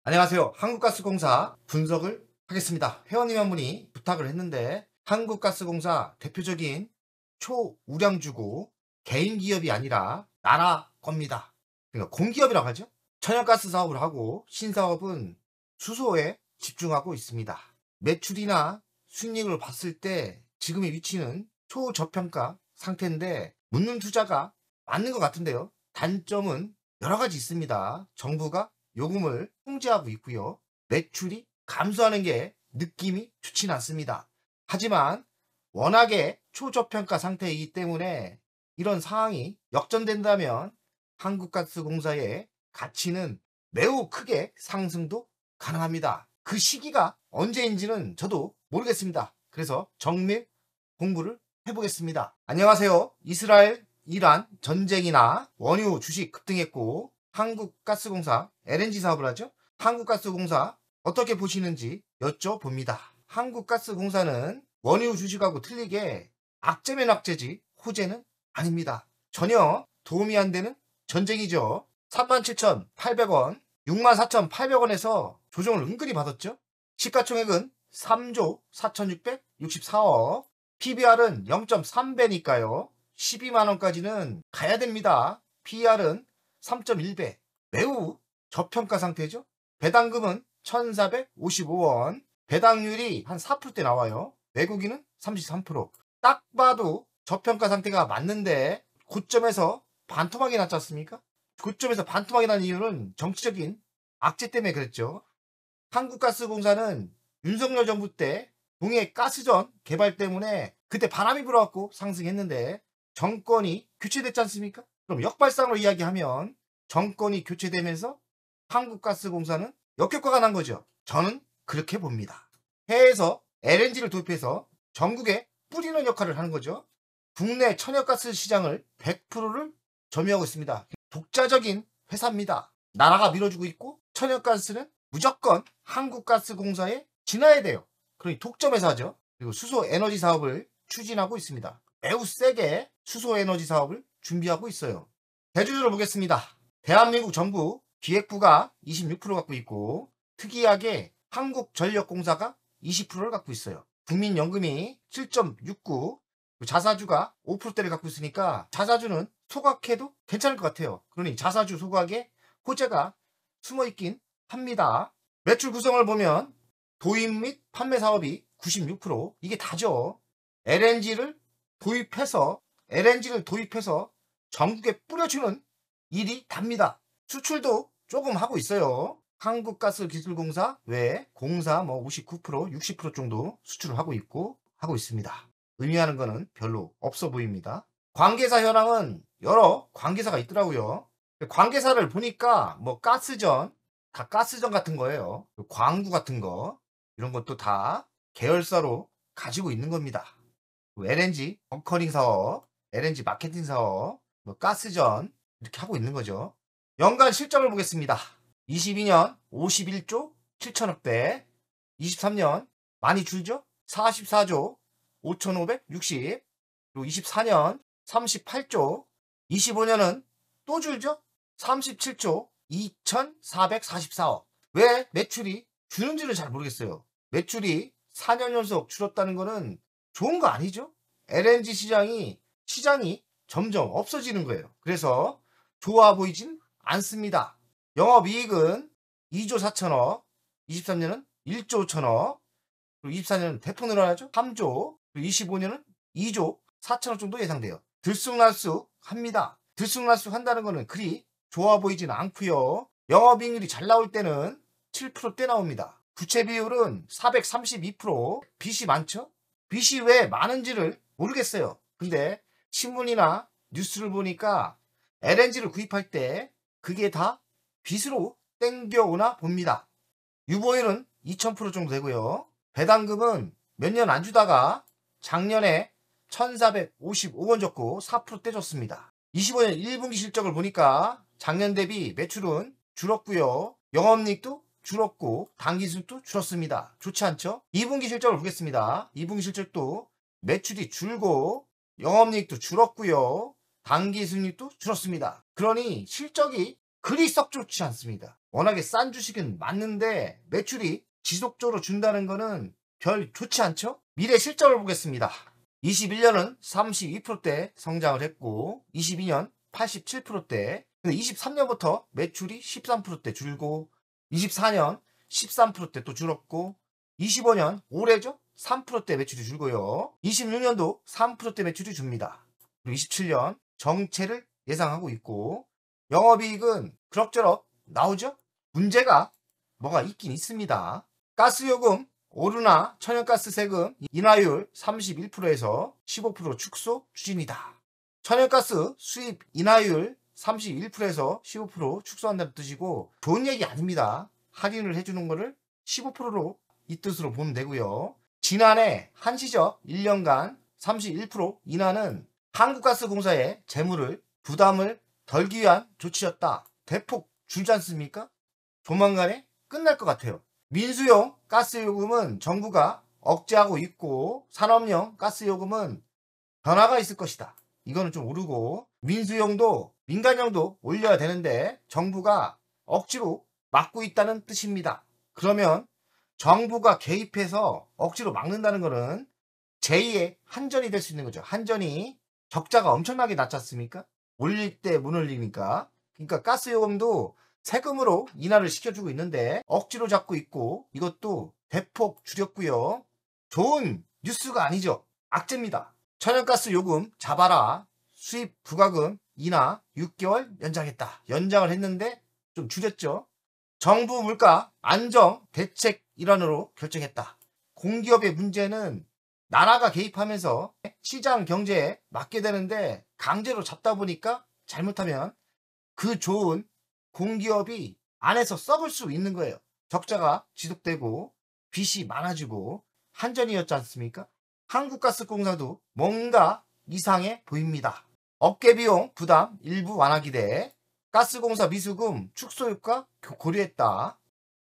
안녕하세요. 한국가스공사 분석을 하겠습니다. 회원님 한 분이 부탁을 했는데 한국가스공사 대표적인 초우량주고 개인 기업이 아니라 나라 겁니다. 그러니까 공기업이라고 하죠. 천연가스 사업을 하고 신사업은 수소에 집중하고 있습니다. 매출이나 수익률을 봤을 때 지금의 위치는 초저평가 상태인데 묻는 투자가 맞는 것 같은데요. 단점은 여러 가지 있습니다. 정부가 요금을 통제하고 있고요. 매출이 감소하는 게 느낌이 좋진 않습니다. 하지만 워낙에 초저평가 상태이기 때문에 이런 상황이 역전된다면 한국가스공사의 가치는 매우 크게 상승도 가능합니다. 그 시기가 언제인지는 저도 모르겠습니다. 그래서 정밀 공부를 해보겠습니다. 안녕하세요. 이스라엘, 이란 전쟁이나 원유 주식 급등했고 한국가스공사 LNG 사업을 하죠. 한국가스공사 어떻게 보시는지 여쭤봅니다. 한국가스공사는 원유 주식하고 틀리게 악재면 악재지 호재는 아닙니다. 전혀 도움이 안 되는 전쟁이죠. 37,800원, 64,800원에서 조정을 은근히 받았죠. 시가총액은 3조 4,664억, PBR은 0.3배니까요. 12만원까지는 가야 됩니다. PER은 3.1배. 매우 저평가 상태죠. 배당금은 1,455원. 배당률이 한 4%대 나와요. 외국인은 33%. 딱 봐도 저평가 상태가 맞는데 고점에서 반토막이 났지 않습니까? 고점에서 반토막이 난 이유는 정치적인 악재 때문에 그랬죠. 한국가스공사는 윤석열 정부 때 동해 가스전 개발 때문에 그때 바람이 불어갖고 상승했는데 정권이 교체됐지 않습니까? 그럼 역발상으로 이야기하면 정권이 교체되면서 한국가스공사는 역효과가 난 거죠. 저는 그렇게 봅니다. 해외에서 LNG를 도입해서 전국에 뿌리는 역할을 하는 거죠. 국내 천연가스 시장을 100%를 점유하고 있습니다. 독자적인 회사입니다. 나라가 밀어주고 있고 천연가스는 무조건 한국가스공사에 지나야 돼요. 그러니 독점 회사죠. 그리고 수소 에너지 사업을 추진하고 있습니다. 매우 세게 수소 에너지 사업을 준비하고 있어요. 대주주를 보겠습니다. 대한민국 정부 기획부가 26% 갖고 있고 특이하게 한국전력공사가 20%를 갖고 있어요. 국민연금이 7.69, 자사주가 5%대를 갖고 있으니까 자사주는 소각해도 괜찮을 것 같아요. 그러니 자사주 소각에 호재가 숨어있긴 합니다. 매출 구성을 보면 도입 및 판매 사업이 96%, 이게 다죠. LNG를 도입해서 전국에 뿌려주는 일이 답니다. 수출도 조금 하고 있어요. 한국가스기술공사 외에 공사 59%, 60% 정도 수출을 하고 있습니다. 의미하는 거는 별로 없어 보입니다. 관계사 현황은 여러 관계사가 있더라고요. 관계사를 보니까 가스전, 다 가스전 같은 거예요. 광구 같은 거, 이런 것도 다 계열사로 가지고 있는 겁니다. LNG 벙커링 사업, LNG 마케팅 사업, 가스전 이렇게 하고 있는 거죠. 연간 실적을 보겠습니다. 22년 51조 7천억대, 23년 많이 줄죠? 44조 5,560, 그리고 24년 38조, 25년은 또 줄죠? 37조 2,444억. 왜 매출이 주는지를 잘 모르겠어요. 매출이 4년 연속 줄었다는 거는 좋은 거 아니죠? LNG 시장이 점점 없어지는 거예요. 그래서 좋아 보이진 않습니다. 영업이익은 2조 4천억, 23년은 1조 5천억, 그리고 24년은 대폭 늘어나죠? 3조, 그리고 25년은 2조 4천억 정도 예상돼요. 들쑥날쑥 합니다. 들쑥날쑥 한다는 거는 그리 좋아 보이진 않고요. 영업이익률이 잘 나올 때는 7%대 나옵니다. 부채 비율은 432%, 빚이 많죠? 빚이 왜 많은지를 모르겠어요. 근데 신문이나 뉴스를 보니까 LNG를 구입할 때 그게 다 빚으로 땡겨오나 봅니다. 유보율은 2000% 정도 되고요. 배당금은 몇 년 안 주다가 작년에 1455원 줬고 4% 떼줬습니다. 25년 1분기 실적을 보니까 작년 대비 매출은 줄었고요. 영업이익도 줄었고 단기순도 줄었습니다. 좋지 않죠? 2분기 실적을 보겠습니다. 2분기 실적도 매출이 줄고 영업이익도 줄었고요. 단기순이익도 줄었습니다. 그러니 실적이 그리 썩 좋지 않습니다. 워낙에 싼 주식은 맞는데 매출이 지속적으로 준다는 거는 별 좋지 않죠? 미래 실적을 보겠습니다. 21년은 32%대 성장을 했고 22년 87%대, 근데 23년부터 매출이 13%대 줄고 24년 13%대 또 줄었고 25년 올해죠? 3%대 매출이 줄고요. 26년도 3%대 매출이 줍니다. 그리고 27년 정체를 예상하고 있고 영업이익은 그럭저럭 나오죠? 문제가 뭐가 있긴 있습니다. 가스요금 오르나 천연가스 세금 인하율 31%에서 15% 축소 추진이다. 천연가스 수입 인하율 31%에서 15% 축소한다는 뜻이고 좋은 얘기 아닙니다. 할인을 해주는 거를 15%로 이 뜻으로 보면 되고요. 지난해 한시적 1년간 31% 인하는 한국가스공사의 재무를 부담을 덜기 위한 조치였다. 대폭 줄지 않습니까? 조만간에 끝날 것 같아요. 민수용 가스요금은 정부가 억제하고 있고 산업용 가스요금은 변화가 있을 것이다. 이거는 좀 오르고 민수용도 민간용도 올려야 되는데 정부가 억지로 막고 있다는 뜻입니다. 그러면 정부가 개입해서 억지로 막는다는 것은 제2의 한전이 될 수 있는 거죠. 한전이 적자가 엄청나게 났지 않습니까? 올릴 때 못 올리니까. 그러니까 가스요금도 세금으로 인하를 시켜주고 있는데 억지로 잡고 있고 이것도 대폭 줄였고요. 좋은 뉴스가 아니죠. 악재입니다. 천연가스 요금 잡아라. 수입 부과금 인하 6개월 연장했다. 연장을 했는데 좀 줄였죠. 정부 물가 안정 대책 일환으로 결정했다. 공기업의 문제는 나라가 개입하면서 시장 경제에 맞게 되는데 강제로 잡다 보니까 잘못하면 그 좋은 공기업이 안에서 썩을 수 있는 거예요. 적자가 지속되고 빚이 많아지고 한전이었지 않습니까? 한국가스공사도 뭔가 이상해 보입니다. 업계비용 부담 일부 완화 기대, 가스공사 미수금 축소 효과 고려했다.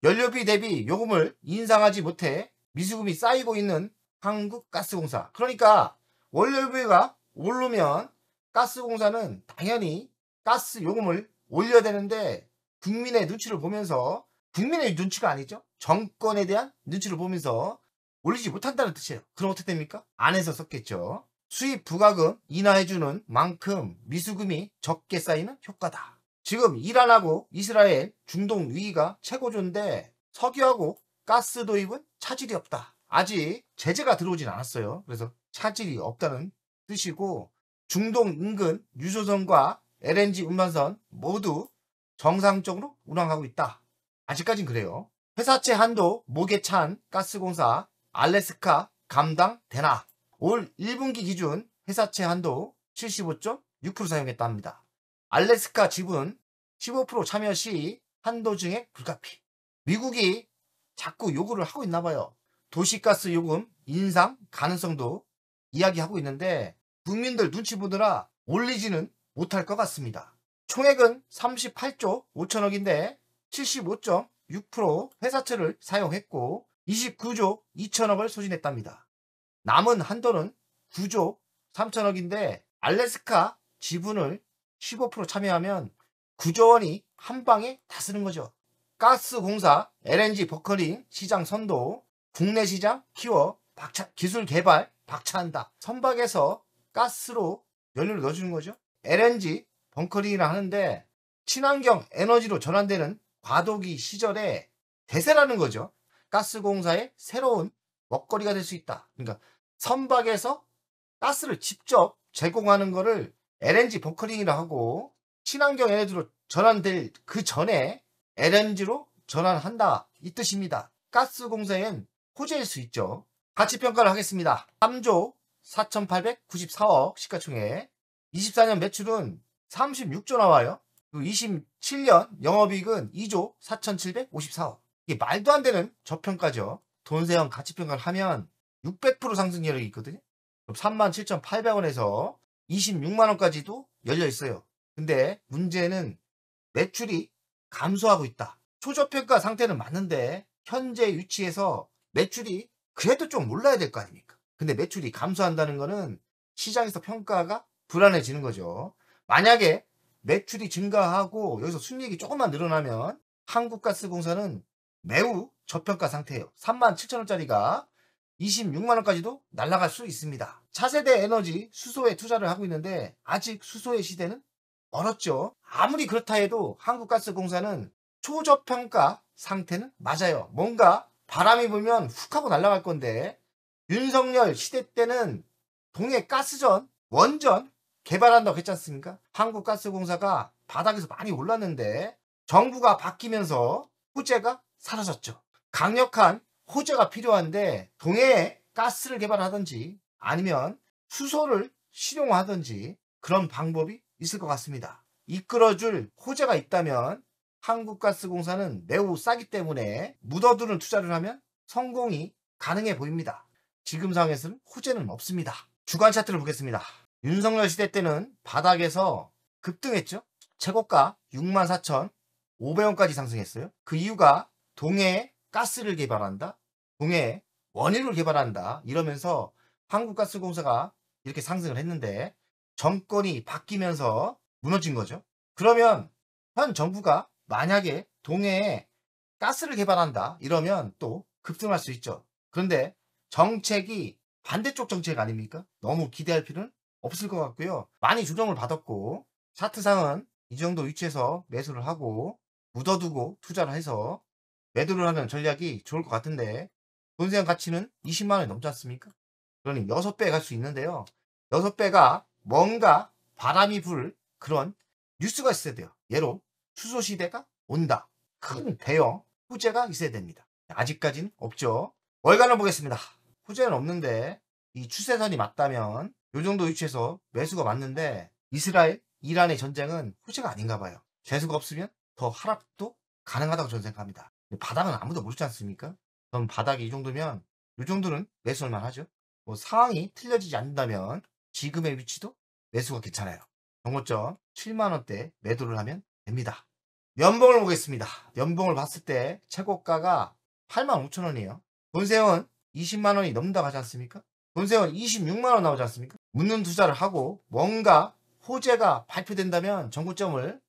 연료비 대비 요금을 인상하지 못해 미수금이 쌓이고 있는 한국가스공사. 그러니까 원료비가 오르면 가스공사는 당연히 가스 요금을 올려야 되는데 국민의 눈치를 보면서, 국민의 눈치가 아니죠. 정권에 대한 눈치를 보면서 올리지 못한다는 뜻이에요. 그럼 어떻게 됩니까? 안에서 썼겠죠. 수입 부과금 인하해주는 만큼 미수금이 적게 쌓이는 효과다. 지금 이란하고 이스라엘 중동 위기가 최고조인데 석유하고 가스 도입은 차질이 없다. 아직 제재가 들어오진 않았어요. 그래서 차질이 없다는 뜻이고 중동 인근 유조선과 LNG 운반선 모두 정상적으로 운항하고 있다. 아직까진 그래요. 회사채 한도 목에 찬 가스공사 알래스카 감당 되나? 올 1분기 기준 회사채 한도 75.6% 사용했다 합니다. 알래스카 지분 15% 참여 시 한도 증액 불가피. 미국이 자꾸 요구를 하고 있나 봐요. 도시가스 요금 인상 가능성도 이야기하고 있는데 국민들 눈치 보느라 올리지는 못할 것 같습니다. 총액은 38조 5천억인데 75.6% 회사채를 사용했고 29조 2천억을 소진했답니다. 남은 한도는 9조 3천억인데 알래스카 지분을 15% 참여하면 9조 원이 한 방에 다 쓰는 거죠. 가스공사 LNG 버커링 시장 선도, 국내 시장 키워 기술 개발 박차한다. 선박에서 가스로 연료를 넣어주는 거죠. LNG 벙커링이라 하는데 친환경 에너지로 전환되는 과도기 시절에 대세라는 거죠. 가스공사의 새로운 먹거리가 될 수 있다. 그러니까 선박에서 가스를 직접 제공하는 거를 LNG 벙커링이라 하고 친환경 에너지로 전환될 그 전에 LNG로 전환한다. 이 뜻입니다. 가스공사엔 호재일 수 있죠. 가치평가를 하겠습니다. 3조 4,894억 시가총액, 24년 매출은 36조 나와요. 그리고 27년 영업이익은 2조 4,754억. 이게 말도 안 되는 저평가죠. 돈세형 가치평가를 하면 600% 상승률이 있거든요. 37,800원에서 26만원까지도 열려 있어요. 근데 문제는 매출이 감소하고 있다. 초저평가 상태는 맞는데 현재 위치에서 매출이 그래도 좀 올라야 될 거 아닙니까? 근데 매출이 감소한다는 거는 시장에서 평가가 불안해지는 거죠. 만약에 매출이 증가하고 여기서 순이익이 조금만 늘어나면 한국가스공사는 매우 저평가 상태예요. 37,000원짜리가 26만원까지도 날아갈 수 있습니다. 차세대 에너지 수소에 투자를 하고 있는데 아직 수소의 시대는 멀었죠. 아무리 그렇다 해도 한국가스공사는 초저평가 상태는 맞아요. 뭔가 바람이 불면 훅 하고 날아갈 건데, 윤석열 시대 때는 동해가스전 원전 개발한다고 했지 않습니까? 한국가스공사가 바닥에서 많이 올랐는데 정부가 바뀌면서 호재가 사라졌죠. 강력한 호재가 필요한데 동해에 가스를 개발하든지 아니면 수소를 실용화하든지 그런 방법이 있을 것 같습니다. 이끌어줄 호재가 있다면 한국가스공사는 매우 싸기 때문에 묻어두는 투자를 하면 성공이 가능해 보입니다. 지금 상황에서는 호재는 없습니다. 주간 차트를 보겠습니다. 윤석열 시대 때는 바닥에서 급등했죠. 최고가 64,500원까지 상승했어요. 그 이유가 동해에 가스를 개발한다, 동해에 원유를 개발한다 이러면서 한국가스공사가 이렇게 상승을 했는데 정권이 바뀌면서 무너진 거죠. 그러면 현 정부가 만약에 동해에 가스를 개발한다 이러면 또 급등할 수 있죠. 그런데 정책이 반대쪽 정책 아닙니까? 너무 기대할 필요는 없을 것 같고요. 많이 조정을 받았고 차트상은 이 정도 위치에서 매수를 하고 묻어두고 투자를 해서 매도를 하는 전략이 좋을 것 같은데, 돈세형 가치는 20만원이 넘지 않습니까? 그러니 6배 갈 수 있는데요. 6배가 뭔가 바람이 불 그런 뉴스가 있어야 돼요. 예로 수소시대가 온다, 큰 대형 호재가 있어야 됩니다. 아직까지는 없죠. 월간을 보겠습니다. 호재는 없는데 이 추세선이 맞다면 이 정도 위치에서 매수가 맞는데, 이스라엘 이란의 전쟁은 호재가 아닌가 봐요. 재수가 없으면 더 하락도 가능하다고 저는 생각합니다. 바닥은 아무도 모르지 않습니까? 그럼 바닥이 이 정도면 이 정도는 매수할 만하죠. 뭐 상황이 틀려지지 않는다면 지금의 위치도 매수가 괜찮아요. 정고점 7만원대 매도를 하면 됩니다. 연봉을 보겠습니다. 연봉을 봤을 때 최고가가 85,000원이에요. 돈세형은 20만원이 넘는다고 하지 않습니까? 돈세형은 26만원 나오지 않습니까? 묻는 투자를 하고 뭔가 호재가 발표된다면 정고점을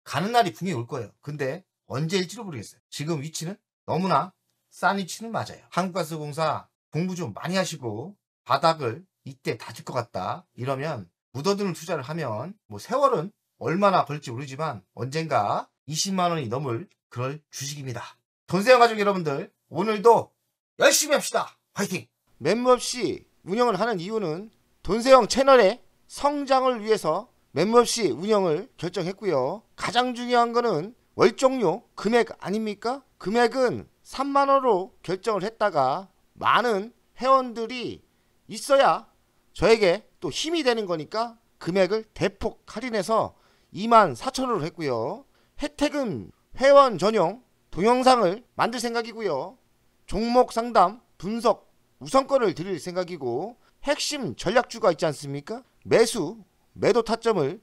가는 날이 분명히 올 거예요. 근데 언제일지도 모르겠어요. 지금 위치는 너무나 싼 위치는 맞아요. 한국가스공사 공부 좀 많이 하시고 바닥을 이때 다질 것 같다 이러면 묻어두는 투자를 하면 뭐 세월은 얼마나 걸릴지 모르지만 언젠가 20만원이 넘을 그럴 주식입니다. 돈세형 가족 여러분들, 오늘도 열심히 합시다. 화이팅! 멤버없이 운영을 하는 이유는 돈세형 채널의 성장을 위해서 멤버없이 운영을 결정했고요. 가장 중요한 거는 월종료 금액 아닙니까? 금액은 3만원으로 결정을 했다가 많은 회원들이 있어야 저에게 또 힘이 되는 거니까 금액을 대폭 할인해서 24,000원으로 했고요. 혜택은 회원 전용 동영상을 만들 생각이고요. 종목 상담 분석 우선권을 드릴 생각이고, 핵심 전략주가 있지 않습니까? 매수 매도 타점을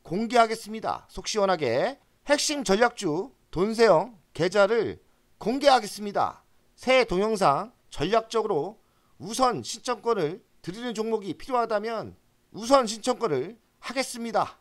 공개하겠습니다. 속 시원하게 핵심 전략주 돈세형 계좌를 공개하겠습니다. 새 동영상 전략적으로 우선 신청권을 드리는 종목이 필요하다면 우선 신청권을 하겠습니다.